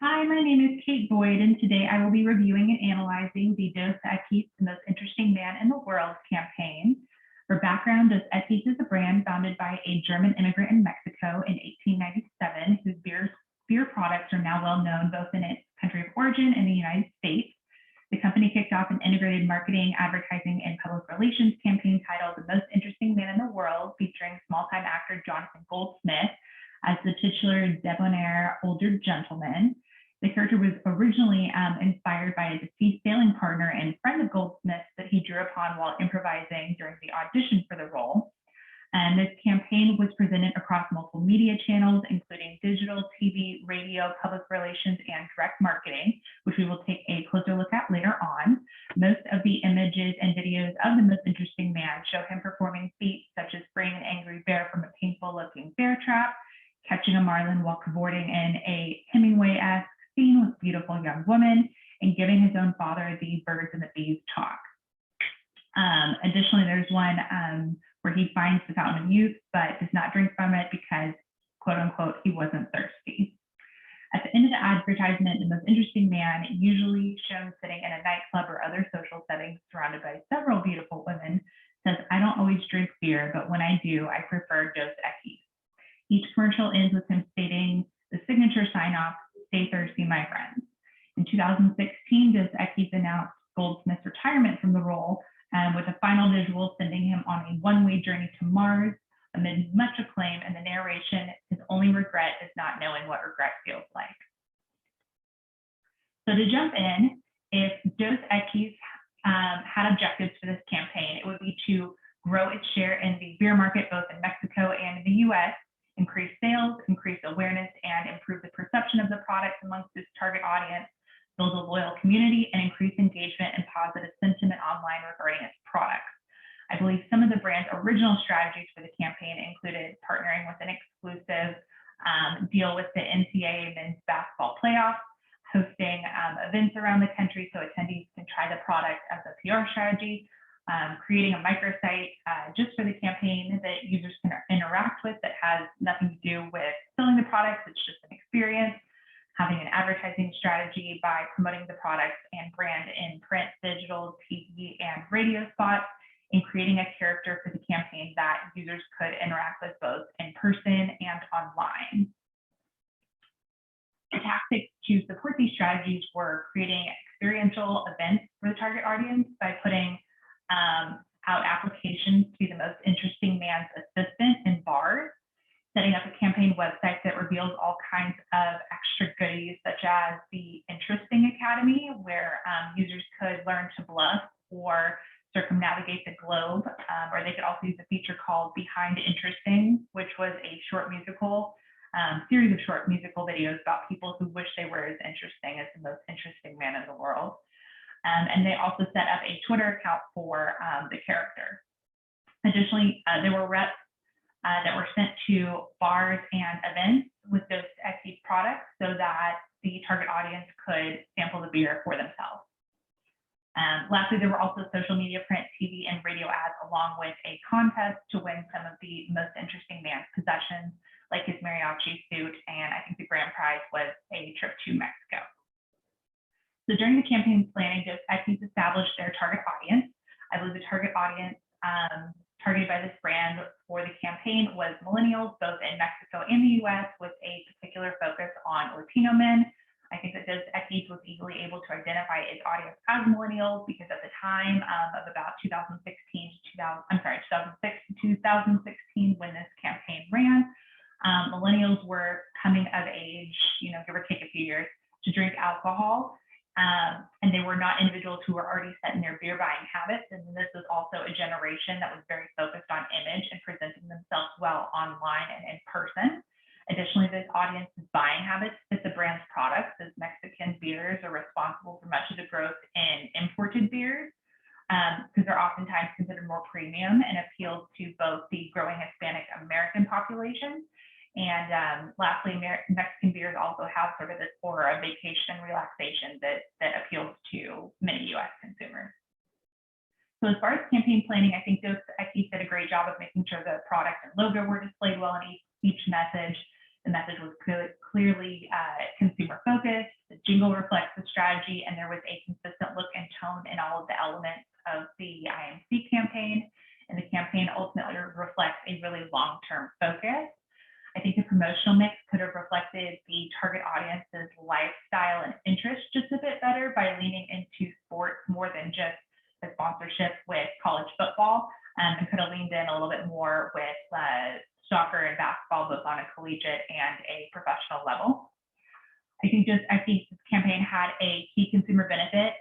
Hi, my name is Kate Boyd, and today I will be reviewing and analyzing the Dos Equis, the most interesting man in the world campaign. For background, Dos Equis is a brand founded by a German immigrant in Mexico in 1897, whose beer products are now well known both in its country of origin and the United States. The company kicked off an integrated marketing, advertising, and public relations campaign titled The Most Interesting Man in the World, featuring small-time actor Jonathan Goldsmith as the titular debonair older gentleman. The character was originally inspired by a deceased sailing partner and friend of Goldsmith's that he drew upon while improvising during the audition for the role. And this campaign was presented across multiple media channels, including digital, TV, radio, public relations, and direct marketing, which we will take a closer look at later on. Most of the images and videos of the most interesting man show him performing feats such as freeing an angry bear from a painful-looking bear trap, catching a marlin while cavorting in a Hemingway-esque scene with a beautiful young woman, and giving his own father the birds and the bees talk. Additionally, there's one where he finds the fountain of youth, but does not drink from it because, quote unquote, he wasn't thirsty. At the end of the advertisement, the most interesting man, usually shown sitting in a nightclub or other social settings surrounded by several beautiful women, says, "I don't always drink beer, but when I do, I prefer Dos Equis." Each commercial ends with him stating the signature sign-off, "Stay thirsty, my friends." In 2016, Dos Equis announced Goldsmith's retirement from the role, with a final visual sending him on a one-way journey to Mars. Amid much acclaim and the narration, his only regret is not knowing what regret feels like. So to jump in, if Dos Equis had objectives for this campaign, it would be to grow its share in the beer market, both in Mexico and in the US, increase sales, increase awareness, and improve the perception of the product amongst its target audience, build a loyal community, and increase engagement and positive sentiment online regarding its products. I believe some of the brand's original strategies for the campaign included partnering with an exclusive deal with the NCAA men's basketball playoffs, hosting events around the country so attendees can try the product as a PR strategy, creating a microsite just for the campaign that users can interact with that has nothing to do with selling the products, it's just an experience, having an advertising strategy by promoting the products and brand in print, digital, TV, and radio spots, and creating a character for the campaign that users could interact with both in person and online. The tactics to support these strategies were creating experiential events for the target audience by putting out applications to be the most interesting man's assistant in bars, setting up a campaign website that reveals all kinds of extra goodies, such as the Interesting Academy, where users could learn to bluff or circumnavigate the globe, or they could also use a feature called Behind Interesting, which was a short musical series of short musical videos about people who wish they were as interesting as the most interesting man in the world. And they also set up a Twitter account for the character. Additionally, there were reps that were sent to bars and events with Dos Equis products so that the target audience could sample the beer for themselves. Lastly, there were also social media, print, TV, and radio ads, along with a contest to win some of the most interesting man's possessions, like his mariachi suit, and I think the grand prize was a trip to Mexico. So during the campaign planning, Dos Equis established their target audience. I believe the target audience targeted by this brand for the campaign was millennials, both in Mexico and the US, with a particular focus on Latino men. I think that Dos Equis was easily able to identify its audience as millennials because at the time of about 2006 to 2016, when this campaign ran, millennials were coming of age, give or take a few years, to drink alcohol. And they were not individuals who were already set in their beer buying habits. And this was also a generation that was very focused on image and presenting themselves well online and in person. Additionally, this audience's buying habits fit the brand's products, as Mexican beers are responsible for much of the growth in imported beers, because they're oftentimes considered more premium and appeal to both the growing Hispanic American population. And lastly, Mexican beers also have sort of this aura of vacation and relaxation that appeals to many US consumers. So as far as campaign planning, I think Dos Equis did a great job of making sure the product and logo were displayed well in each message. The message was clearly consumer focused. The jingle reflects the strategy, and there was a consistent look and tone in all of the elements of the IMC campaign. And the campaign ultimately reflects a really long-term focus. I think the promotional mix could have reflected the target audience's lifestyle and interest just a bit better by leaning into sports more than just the sponsorship with college football, and could have leaned in a little bit more with soccer and basketball, both on a collegiate and a professional level. I think this campaign had a key consumer benefit,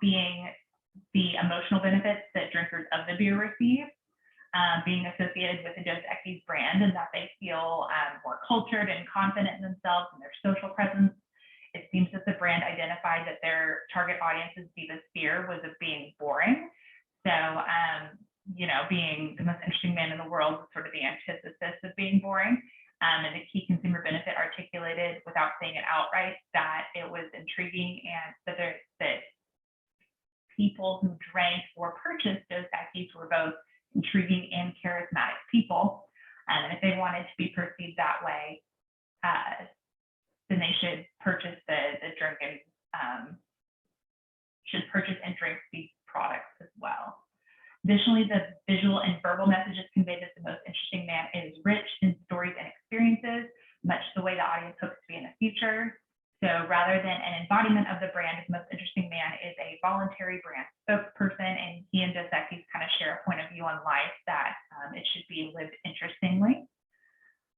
being the emotional benefits that drinkers of the beer receive, being associated with the Dos Equis brand, and that they feel more cultured and confident in themselves and their social presence. It seems that the brand identified that their target audience's deepest fear was of being boring. So, being the most interesting man in the world was sort of the antithesis of being boring. And the key consumer benefit articulated without saying it outright, that it was intriguing and that people who drank or purchased Dos Equis were both intriguing and charismatic people. And if they wanted to be perceived that way, then they should purchase the drink and should purchase and drink these products as well. Additionally, the visual and verbal messages conveyed that the most interesting man is rich in stories and experiences, much the way the audience hopes to be in the future. So rather than an embodiment of the brand, the most interesting man is a voluntary brand spokesperson, and he and Dos Equis kind of share a point of view on life that it should be lived interestingly.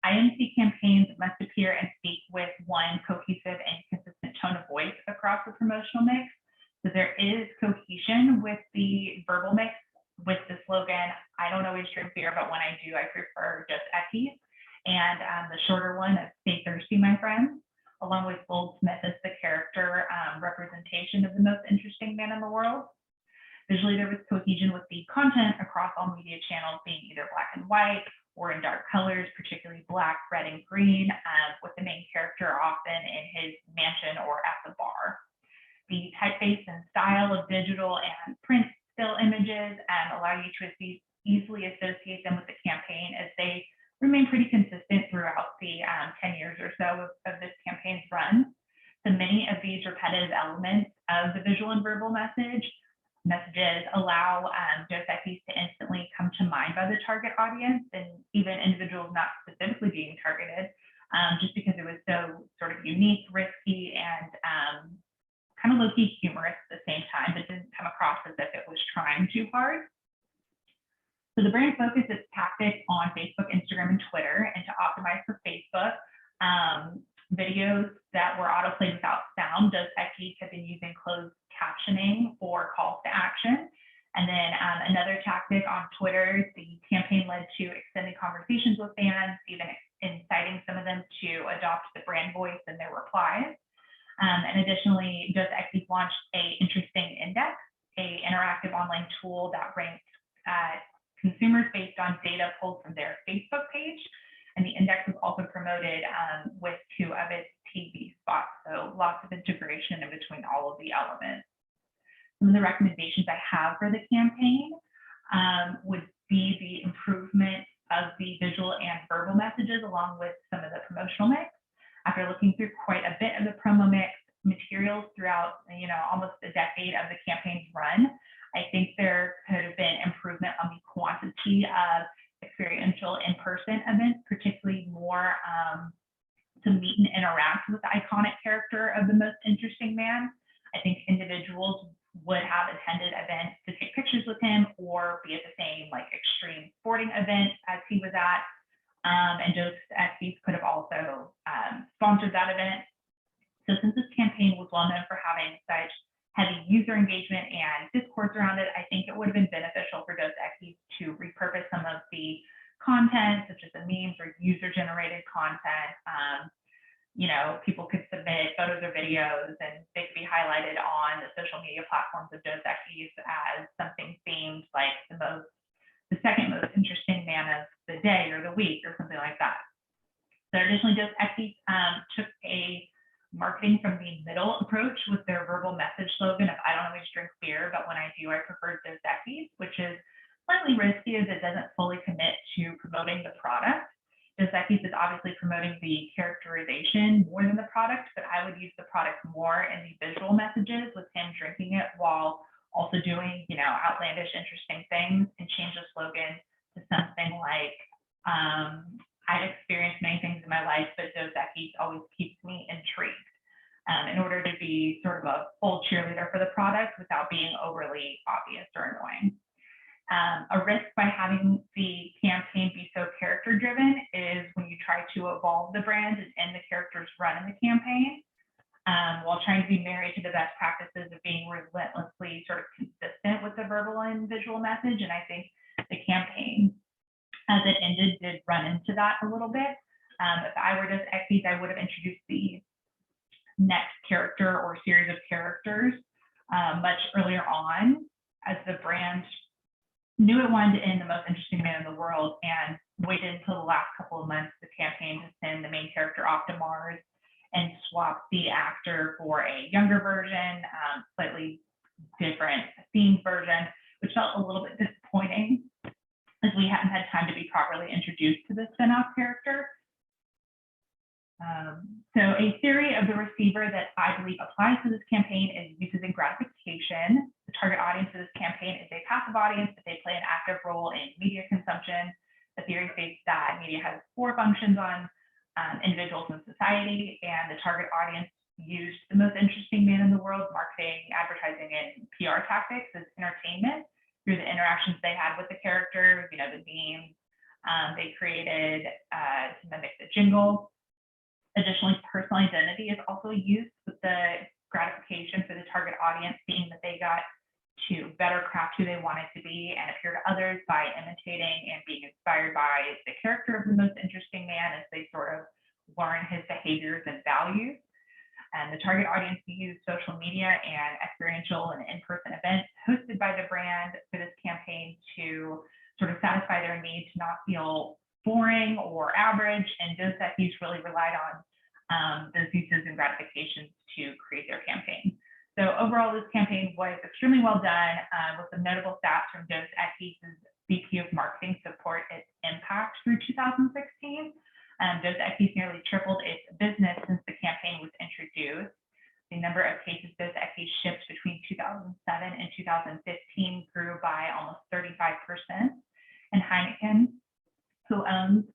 IMC campaigns must appear and speak with one cohesive and consistent tone of voice across the promotional mix. So there is cohesion with the verbal mix, with the slogan, "I don't always drink beer, but when I do, I prefer Dos Equis," and the shorter one of "Stay thirsty, my friends," along with Goldsmith as the character representation of the most interesting man in the world. Visually, there was cohesion with the content across all media channels being either black and white or in dark colors, particularly black, red, and green, with the main character often in his mansion or at the bar. The typeface and style of digital and print still images allow you to easily associate them with the campaign, as they remain pretty consistent throughout the 10 years or so of this campaign's run. So many of these repetitive elements of the visual and verbal messages allow Dos Equis to instantly come to mind by the target audience, and even individuals not specifically being targeted, just because it was so sort of unique, risky, and kind of low-key humorous at the same time, but didn't come across as if it was trying too hard. So the brand focused its tactics on Facebook, Instagram, and Twitter, and to optimize for Facebook, videos that were autoplayed without sound, Dos Equis have been using closed captioning for calls to action. And then another tactic on Twitter, the campaign led to extended conversations with fans, even inciting some of them to adopt the brand voice in their replies. And additionally, Dos Equis launched a interesting index, an interactive online tool that ranked consumers based on data pulled from their Facebook page. And the index was also promoted with 2 of its TV spots. So lots of integration in between all of the elements. Some of the recommendations I have for the campaign would be the improvement of the visual and verbal messages, along with some of the promotional mix. After looking through quite a bit of the promo mix materials throughout, almost a decade of the campaign's run, I think there could have been improvement on the quantity of experiential in-person events, particularly more to meet and interact with the iconic character of the most interesting man. I think individuals would have attended events to take pictures with him or be at the same extreme sporting event as he was at. And Dos Equis could have also sponsored that event. So since this campaign was well known for having such heavy user engagement and discourse around it, I think it would have been beneficial for Dos Equis to repurpose some of the content, such as the memes or user-generated content. People could submit photos or videos, and they could be highlighted on the social media platforms of Dos Equis as something themed like the second most interesting man of the day or the week or something like that. So additionally, Dos Equis took a marketing from the middle approach with their verbal message slogan of "I don't always drink beer, but when I do, I prefer Dos Equis," which is slightly risky as it doesn't fully commit to promoting the product. Dos Equis is obviously promoting the characterization more than the product, but I would use the product more in the visual messages with him drinking it while also doing, outlandish, interesting things, and change the slogan to something like, I've experienced many things in my life, but Dos Equis always keeps me intrigued. In order to be sort of a full cheerleader for the product without being overly obvious or annoying. A risk by having the campaign be so character driven is when you try to evolve the brand and end the characters run in the campaign, while trying to be married to the best practices of being relentlessly sort of consistent with the verbal and visual message. And I think the campaign, as it ended, did run into that a little bit. If I were Dos Equis, I would have introduced the next character or series of characters much earlier on, as the brand knew it wanted to end the most interesting man in the world and waited until the last couple of months of the campaign to send the main character off to Mars and swap the actor for a younger version, slightly different themed version, which felt a little bit disappointing as we hadn't had time to be properly introduced to the spinoff character. So a theory of the receiver that I believe applies to this campaign is uses and gratification. The target audience for this campaign is a passive audience, but they play an active role in media consumption. The theory states that media has 4 functions on individuals in society, and the target audience used the most interesting man in the world, marketing, advertising, and PR tactics as entertainment through the interactions they had with the characters, the memes they created to mimic the jingle. Additionally, personal identity is also used with the gratification for the target audience, being that they got to better craft who they wanted to be and appear to others by imitating and being inspired by the character of the most interesting man as they sort of learn his behaviors and values. And the target audience used social media and experiential and in-person events hosted by the brand for this campaign to sort of satisfy their need to not feel boring or average, and Dos Equis really relied on those uses and gratifications to create their campaign. So overall, this campaign was extremely well done, with some notable stats from Dos Equis' VP of Marketing support its impact through 2016. Dos Equis nearly tripled its business since the campaign was introduced. The number of cases Dos Equis shipped between 2007 and 2015 grew by almost 35%, and Heineken, who owns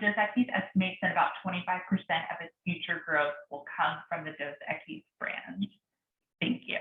Dos Equis, estimates that about 25% of its future growth will come from the Dos Equis brand. Thank you.